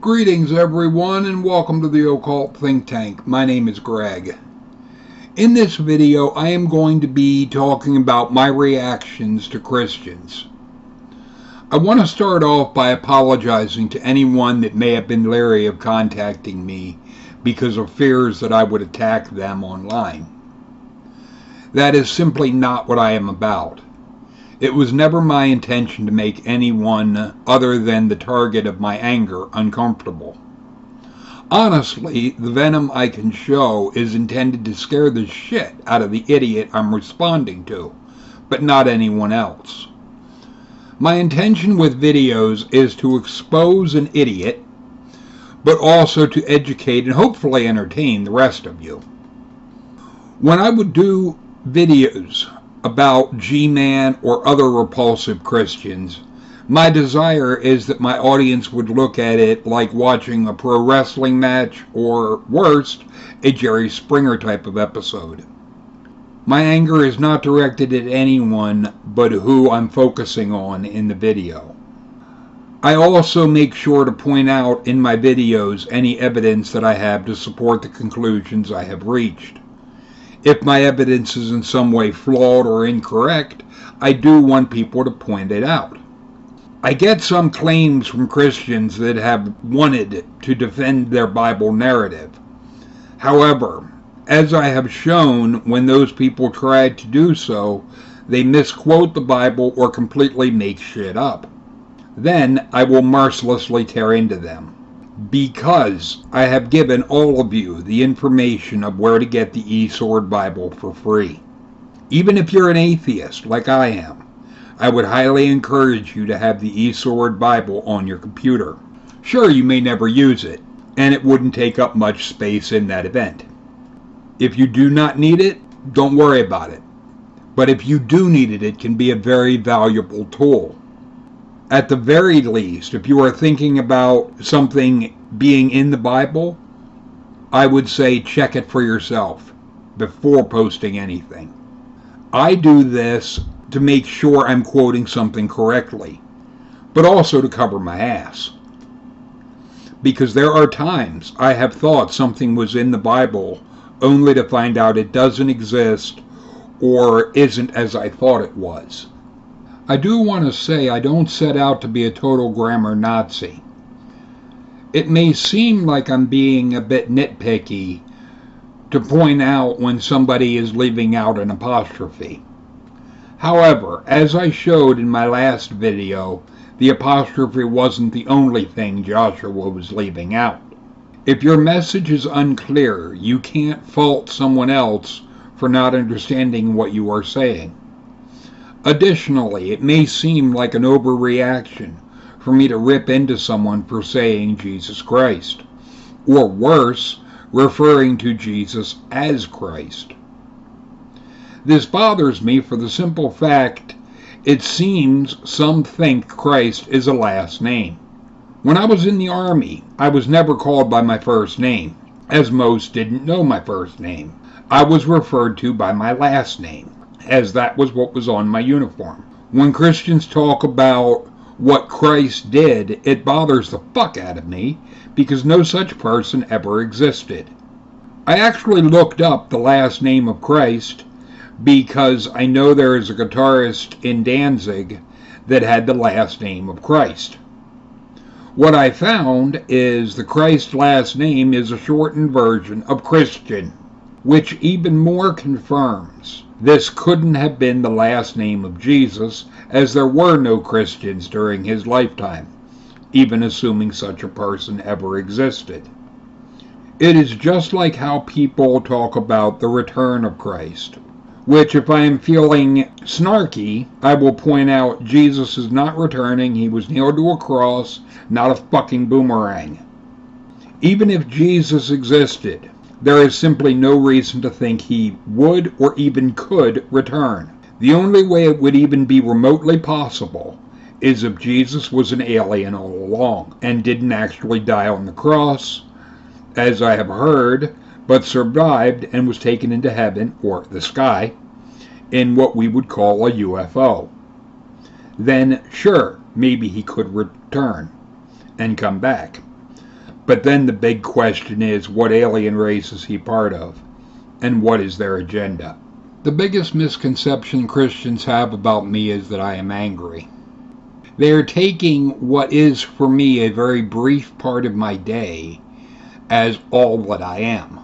Greetings everyone and welcome to the Occult Think Tank. My name is Greg. In this video I am going to be talking about my reactions to Christians. I want to start off by apologizing to anyone that may have been leery of contacting me because of fears that I would attack them online. That is simply not what I am about. It was never my intention to make anyone other than the target of my anger uncomfortable. Honestly, the venom I can show is intended to scare the shit out of the idiot I'm responding to, but not anyone else. My intention with videos is to expose an idiot, but also to educate and hopefully entertain the rest of you. When I would do videos about G-Man or other repulsive Christians, my desire is that my audience would look at it like watching a pro wrestling match or, worst, a Jerry Springer type of episode. My anger is not directed at anyone but who I'm focusing on in the video. I also make sure to point out in my videos any evidence that I have to support the conclusions I have reached. If my evidence is in some way flawed or incorrect, I do want people to point it out. I get some claims from Christians that have wanted to defend their Bible narrative. However, as I have shown, when those people try to do so, they misquote the Bible or completely make shit up. Then I will mercilessly tear into them, because I have given all of you the information of where to get the eSword Bible for free. Even if you're an atheist like I am, I would highly encourage you to have the eSword Bible on your computer. Sure, you may never use it, and it wouldn't take up much space in that event. If you do not need it, don't worry about it. But if you do need it, it can be a very valuable tool. At the very least, if you are thinking about something being in the Bible, I would say check it for yourself before posting anything. I do this to make sure I'm quoting something correctly, but also to cover my ass. Because there are times I have thought something was in the Bible only to find out it doesn't exist or isn't as I thought it was. I do want to say I don't set out to be a total grammar Nazi. It may seem like I'm being a bit nitpicky to point out when somebody is leaving out an apostrophe. However, as I showed in my last video, the apostrophe wasn't the only thing Joshua was leaving out. If your message is unclear, you can't fault someone else for not understanding what you are saying. Additionally, it may seem like an overreaction for me to rip into someone for saying Jesus Christ, or worse, referring to Jesus as Christ. This bothers me for the simple fact it seems some think Christ is a last name. When I was in the Army, I was never called by my first name, as most didn't know my first name. I was referred to by my last name, as that was what was on my uniform. When Christians talk about what Christ did, it bothers the fuck out of me because no such person ever existed. I actually looked up the last name of Christ because I know there is a guitarist in Danzig that had the last name of Christ. What I found is the Christ last name is a shortened version of Christian, which even more confirms this couldn't have been the last name of Jesus, as there were no Christians during his lifetime, even assuming such a person ever existed. It is just like how people talk about the return of Christ, which if I am feeling snarky, I will point out Jesus is not returning, he was nailed to a cross, not a fucking boomerang. Even if Jesus existed, there is simply no reason to think he would or even could return. The only way it would even be remotely possible is if Jesus was an alien all along and didn't actually die on the cross, as I have heard, but survived and was taken into heaven, or the sky, in what we would call a UFO. Then, sure, maybe he could return and come back. But then the big question is, what alien race is he part of? And what is their agenda? The biggest misconception Christians have about me is that I am angry. They are taking what is for me a very brief part of my day as all that I am,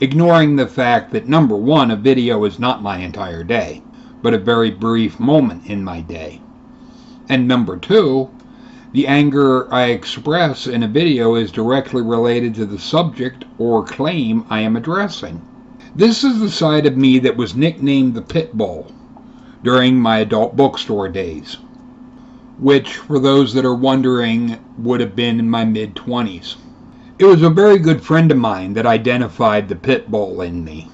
ignoring the fact that, number one, a video is not my entire day, but a very brief moment in my day. And number two, the anger I express in a video is directly related to the subject or claim I am addressing. This is the side of me that was nicknamed the Pit Bull during my adult bookstore days, which, for those that are wondering, would have been in my mid-20s. It was a very good friend of mine that identified the Pit Bull in me.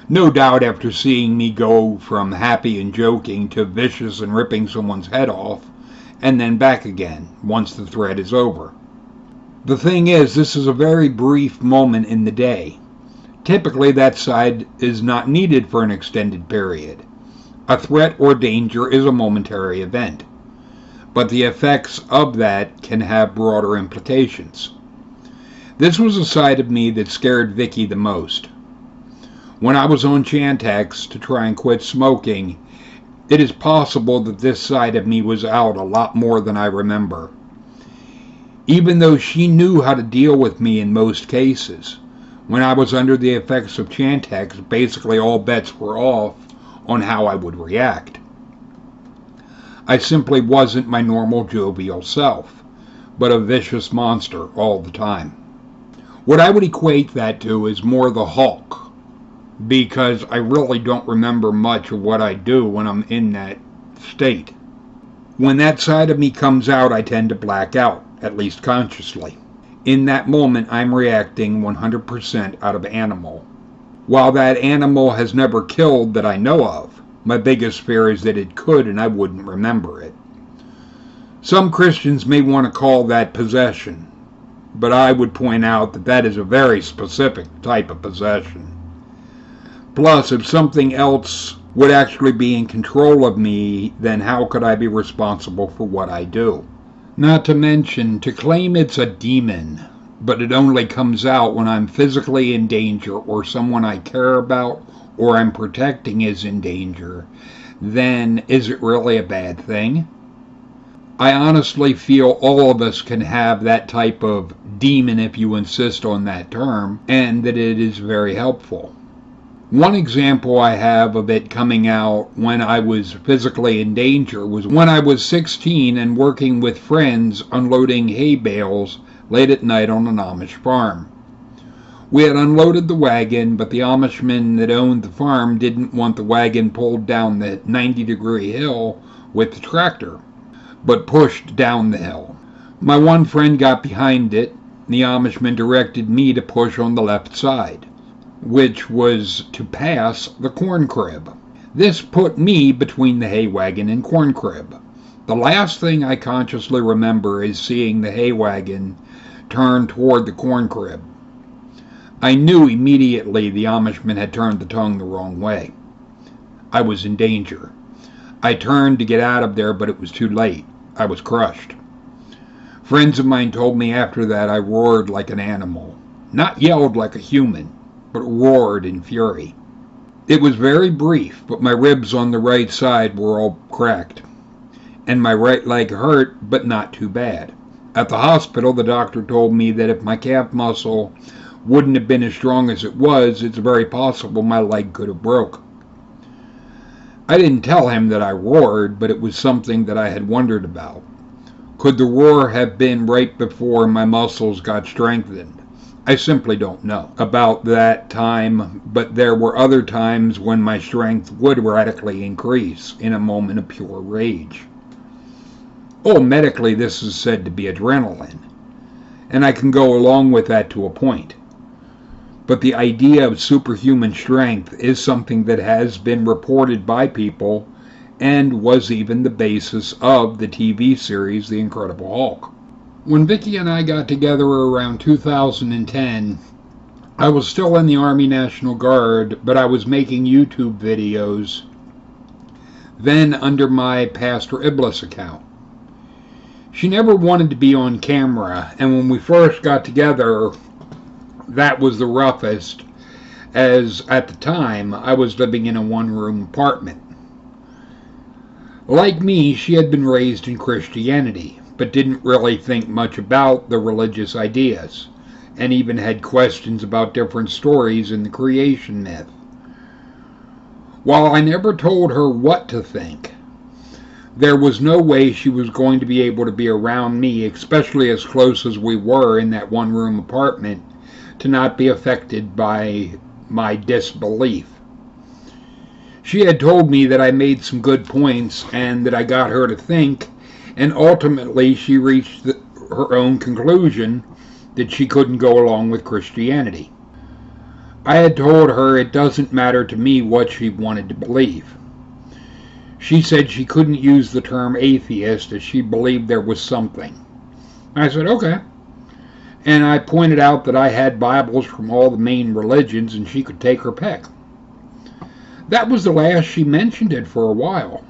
No doubt after seeing me go from happy and joking to vicious and ripping someone's head off, and then back again once the thread is over. The thing is, this is a very brief moment in the day. Typically, that side is not needed for an extended period. A threat or danger is a momentary event, but the effects of that can have broader implications. This was a side of me that scared Vicky the most. When I was on Chantix to try and quit smoking, it is possible that this side of me was out a lot more than I remember. Even though she knew how to deal with me in most cases, when I was under the effects of Chantix, basically all bets were off on how I would react. I simply wasn't my normal jovial self, but a vicious monster all the time. What I would equate that to is more the Hulk, because I really don't remember much of what I do when I'm in that state. When that side of me comes out, I tend to black out, at least consciously. In that moment, I'm reacting 100% out of animal. While that animal has never killed that I know of, my biggest fear is that it could and I wouldn't remember it. Some Christians may want to call that possession, but I would point out that that is a very specific type of possession. Plus, if something else would actually be in control of me, then how could I be responsible for what I do? Not to mention, to claim it's a demon, but it only comes out when I'm physically in danger or someone I care about or I'm protecting is in danger, then is it really a bad thing? I honestly feel all of us can have that type of demon, if you insist on that term, and that it is very helpful. One example I have of it coming out when I was physically in danger was when I was 16 and working with friends unloading hay bales late at night on an Amish farm. We had unloaded the wagon, but the Amishman that owned the farm didn't want the wagon pulled down the 90-degree hill with the tractor, but pushed down the hill. My one friend got behind it. The Amishman directed me to push on the left side, which was to pass the corn crib. This put me between the hay wagon and corn crib. The last thing I consciously remember is seeing the hay wagon turn toward the corn crib. I knew immediately the Amishman had turned the tongue the wrong way. I was in danger. I turned to get out of there, but it was too late. I was crushed. Friends of mine told me after that I roared like an animal. Not yelled like a human, but roared in fury. It was very brief, but my ribs on the right side were all cracked, and my right leg hurt, but not too bad. At the hospital, the doctor told me that if my calf muscle wouldn't have been as strong as it was, it's very possible my leg could have broke. I didn't tell him that I roared, but it was something that I had wondered about. Could the roar have been right before my muscles got strengthened? I simply don't know about that time, but there were other times when my strength would radically increase in a moment of pure rage. Oh, medically this is said to be adrenaline, and I can go along with that to a point. But the idea of superhuman strength is something that has been reported by people and was even the basis of the TV series The Incredible Hulk. When Vicky and I got together around 2010, I was still in the Army National Guard, but I was making YouTube videos then under my Pastor Iblis account. She never wanted to be on camera, and when we first got together, that was the roughest, as at the time I was living in a one-room apartment. Like me, she had been raised in Christianity, but didn't really think much about the religious ideas, and even had questions about different stories in the creation myth. While I never told her what to think, there was no way she was going to be able to be around me, especially as close as we were in that one-room apartment, to not be affected by my disbelief. She had told me that I made some good points and that I got her to think, and ultimately she reached her own conclusion that she couldn't go along with Christianity. I had told her it doesn't matter to me what she wanted to believe. She said she couldn't use the term atheist as she believed there was something. I said, okay. And I pointed out that I had Bibles from all the main religions and she could take her pick. That was the last she mentioned it for a while.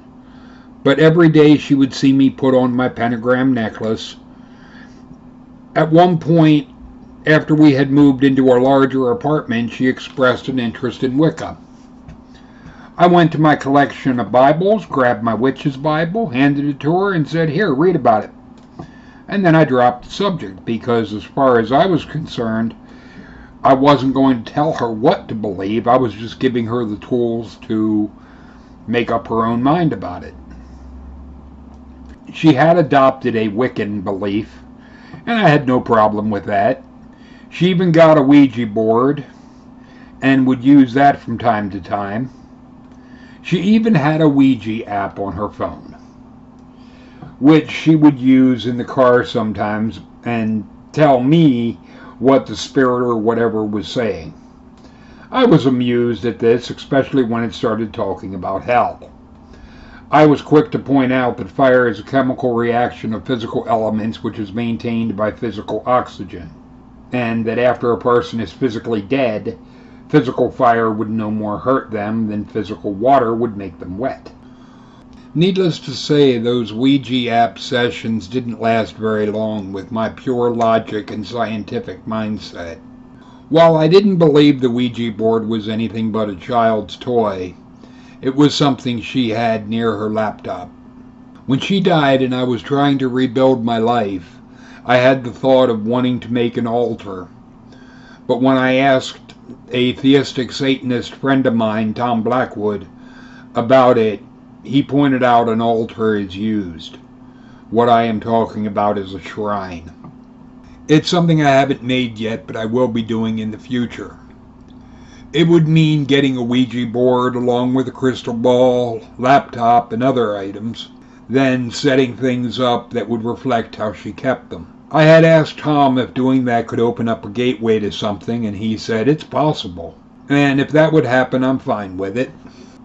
But every day she would see me put on my pentagram necklace. At one point, after we had moved into a larger apartment, she expressed an interest in Wicca. I went to my collection of Bibles, grabbed my witch's Bible, handed it to her, and said, "Here, read about it." And then I dropped the subject because, as far as I was concerned, I wasn't going to tell her what to believe. I was just giving her the tools to make up her own mind about it. She had adopted a Wiccan belief, and I had no problem with that. She even got a Ouija board and would use that from time to time. She even had a Ouija app on her phone, which she would use in the car sometimes and tell me what the spirit or whatever was saying. I was amused at this, especially when it started talking about hell. I was quick to point out that fire is a chemical reaction of physical elements which is maintained by physical oxygen, and that after a person is physically dead, physical fire would no more hurt them than physical water would make them wet. Needless to say, those Ouija app sessions didn't last very long with my pure logic and scientific mindset. While I didn't believe the Ouija board was anything but a child's toy, it was something she had near her laptop. When she died and I was trying to rebuild my life, I had the thought of wanting to make an altar. But when I asked a theistic Satanist friend of mine, Tom Blackwood, about it, he pointed out an altar is used. What I am talking about is a shrine. It's something I haven't made yet, but I will be doing in the future. It would mean getting a Ouija board along with a crystal ball, laptop, and other items, then setting things up that would reflect how she kept them. I had asked Tom if doing that could open up a gateway to something, and he said it's possible. And if that would happen, I'm fine with it.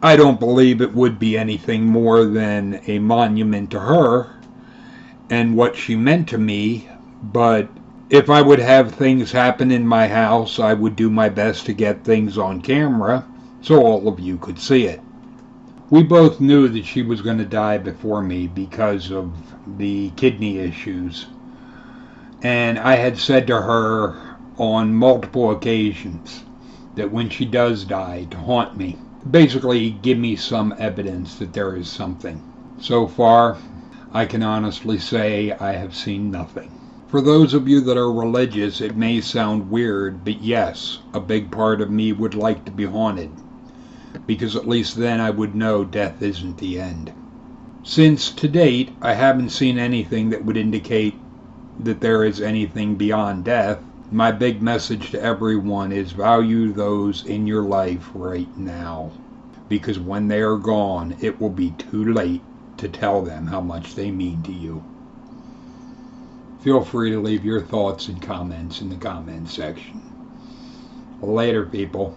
I don't believe it would be anything more than a monument to her and what she meant to me, but if I would have things happen in my house, I would do my best to get things on camera so all of you could see it. We both knew that she was going to die before me because of the kidney issues. And I had said to her on multiple occasions that when she does die, to haunt me. Basically, give me some evidence that there is something. So far, I can honestly say I have seen nothing. For those of you that are religious, it may sound weird, but yes, a big part of me would like to be haunted, because at least then I would know death isn't the end. Since to date, I haven't seen anything that would indicate that there is anything beyond death, my big message to everyone is value those in your life right now, because when they are gone, it will be too late to tell them how much they mean to you. Feel free to leave your thoughts and comments in the comment section. Later, people.